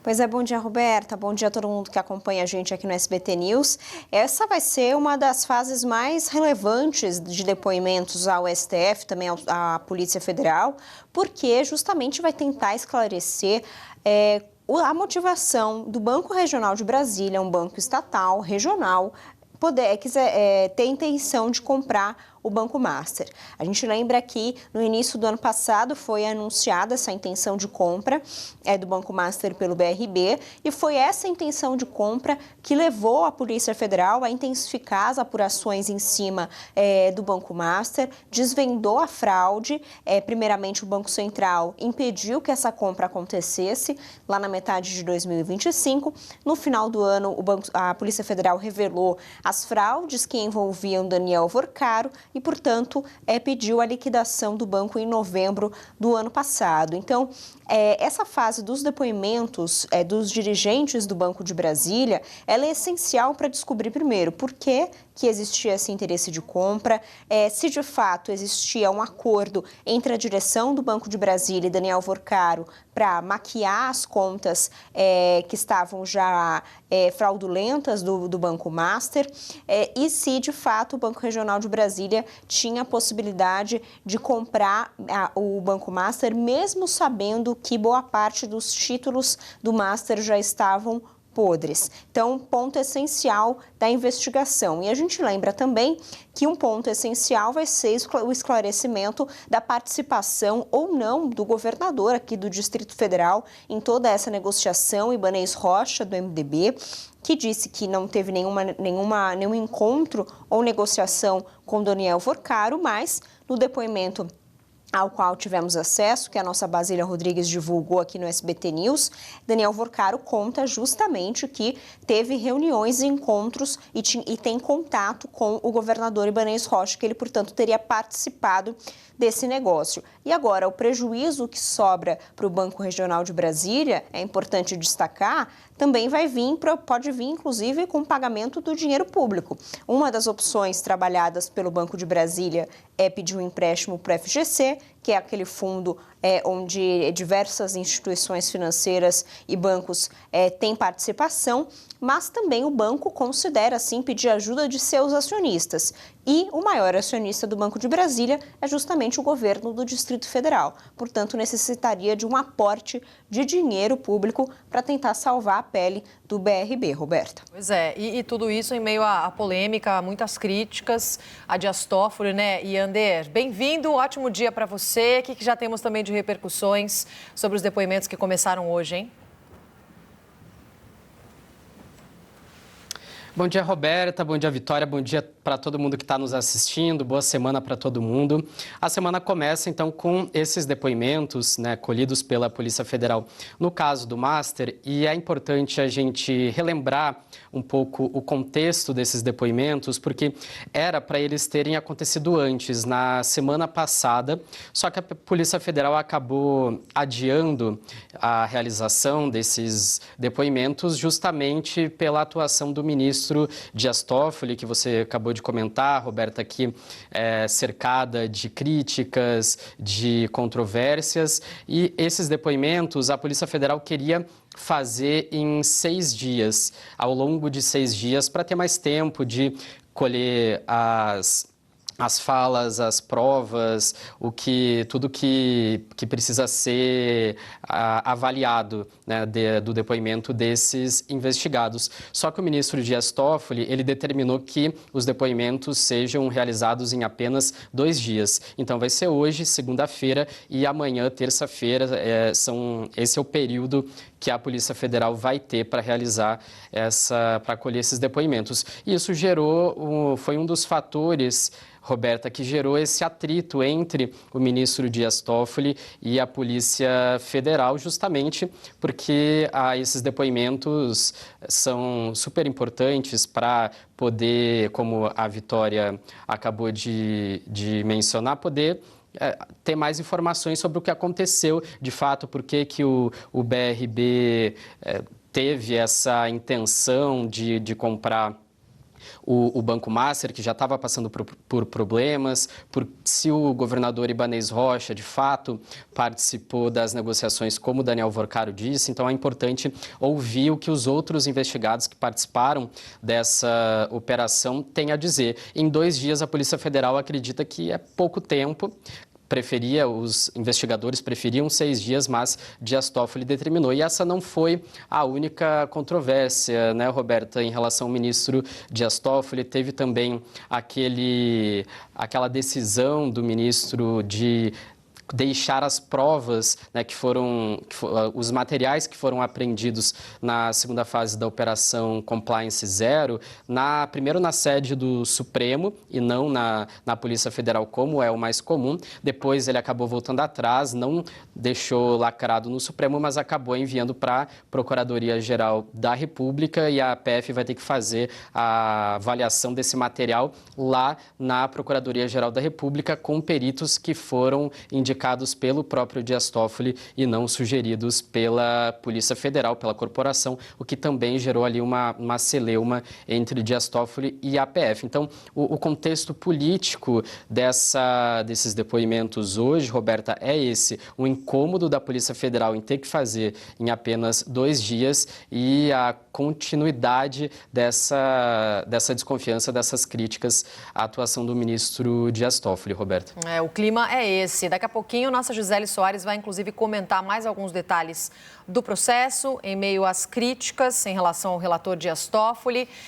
Pois é, bom dia, Roberta. Bom dia a todo mundo que acompanha a gente aqui no SBT News. Essa vai ser uma das fases mais relevantes de depoimentos ao STF, também à Polícia Federal, porque justamente vai tentar esclarecer a motivação do Banco Regional de Brasília, um banco estatal, regional, ter intenção de comprar o Banco Master. A gente lembra que no início do ano passado foi anunciada essa intenção de compra do Banco Master pelo BRB e foi essa intenção de compra que levou a Polícia Federal a intensificar as apurações em cima do Banco Master, desvendou a fraude. Primeiramente, o Banco Central impediu que essa compra acontecesse lá na metade de 2025. No final do ano, a Polícia Federal revelou as fraudes que envolviam Daniel Vorcaro e, portanto, pediu a liquidação do banco em novembro do ano passado. Então, essa fase dos depoimentos dos dirigentes do Banco de Brasília, ela é essencial para descobrir, primeiro, por que existia esse interesse de compra, se de fato existia um acordo entre a direção do Banco de Brasília e Daniel Vorcaro para maquiar as contas que estavam já fraudulentas do Banco Master, e se de fato o Banco Regional de Brasília tinha a possibilidade de comprar o Banco Master, mesmo sabendo que boa parte dos títulos do Master já estavam podres. Então, ponto essencial da investigação. E a gente lembra também que um ponto essencial vai ser o esclarecimento da participação ou não do governador aqui do Distrito Federal em toda essa negociação, Ibanez Rocha, do MDB, que disse que não teve nenhum encontro ou negociação com Daniel Vorcaro, mas no depoimento ao qual tivemos acesso, que a nossa Basília Rodrigues divulgou aqui no SBT News, Daniel Vorcaro conta justamente que teve reuniões e encontros e tem contato com o governador Ibanez Rocha, que ele, portanto, teria participado desse negócio. E agora, o prejuízo que sobra para o Banco Regional de Brasília, é importante destacar, também pode vir, inclusive, com o pagamento do dinheiro público. Uma das opções trabalhadas pelo Banco de Brasília é pedir um empréstimo para o FGC, que é aquele fundo onde diversas instituições financeiras e bancos têm participação, mas também o banco considera, assim, pedir ajuda de seus acionistas. E o maior acionista do Banco de Brasília é justamente o governo do Distrito Federal. Portanto, necessitaria de um aporte de dinheiro público para tentar salvar a pele do BRB, Roberta. Pois é, e tudo isso em meio à polêmica, muitas críticas a Dias Toffoli, né? E Ander, bem-vindo, ótimo dia para você. O que já temos também de repercussões sobre os depoimentos que começaram hoje, hein? Bom dia, Roberta. Bom dia, Vitória. Bom dia para todo mundo que está nos assistindo. Boa semana para todo mundo. A semana começa, então, com esses depoimentos, né, colhidos pela Polícia Federal no caso do Master. E é importante a gente relembrar um pouco o contexto desses depoimentos, porque era para eles terem acontecido antes, na semana passada. Só que a Polícia Federal acabou adiando a realização desses depoimentos justamente pela atuação do ministro Dias Toffoli, que você acabou de comentar, Roberta, aqui cercada de críticas, de controvérsias. E esses depoimentos a Polícia Federal queria fazer em 6 dias, ao longo de 6 dias, para ter mais tempo de colher as falas, as provas, tudo que precisa ser avaliado, né, do depoimento desses investigados. Só que o ministro Dias Toffoli, ele determinou que os depoimentos sejam realizados em apenas 2 dias. Então vai ser hoje, segunda-feira, e amanhã, terça-feira, esse é o período que a Polícia Federal vai ter para realizar para colher esses depoimentos. E isso foi um dos fatores, Roberta, que gerou esse atrito entre o ministro Dias Toffoli e a Polícia Federal, justamente porque esses depoimentos são super importantes para poder, como a Vitória acabou de mencionar, poder ter mais informações sobre o que aconteceu de fato, por que o BRB teve essa intenção de comprar o Banco Master, que já estava passando por problemas, se o governador Ibanez Rocha, de fato, participou das negociações, como o Daniel Vorcaro disse. Então, é importante ouvir o que os outros investigados que participaram dessa operação têm a dizer. Em 2 dias, a Polícia Federal acredita que é pouco tempo. Os investigadores preferiam 6 dias, mas Dias Toffoli determinou. E essa não foi a única controvérsia, né, Roberta, em relação ao ministro Dias Toffoli. Teve também aquela decisão do ministro de deixar as provas, né, os materiais que foram apreendidos na segunda fase da Operação Compliance Zero, primeiro na sede do Supremo e não na Polícia Federal, como é o mais comum. Depois ele acabou voltando atrás, não deixou lacrado no Supremo, mas acabou enviando para a Procuradoria-Geral da República, e a PF vai ter que fazer a avaliação desse material lá na Procuradoria-Geral da República, com peritos que foram indicados pelo próprio Dias Toffoli e não sugeridos pela Polícia Federal, pela corporação, o que também gerou ali uma celeuma entre Dias Toffoli e a PF. Então, o contexto político desses depoimentos hoje, Roberta, é esse: o incômodo da Polícia Federal em ter que fazer em apenas 2 dias e a continuidade dessa desconfiança, dessas críticas à atuação do ministro Dias Toffoli, Roberta. O clima é esse. Daqui a pouquinho, nossa Gisele Soares vai, inclusive, comentar mais alguns detalhes do processo, em meio às críticas em relação ao relator Dias Toffoli.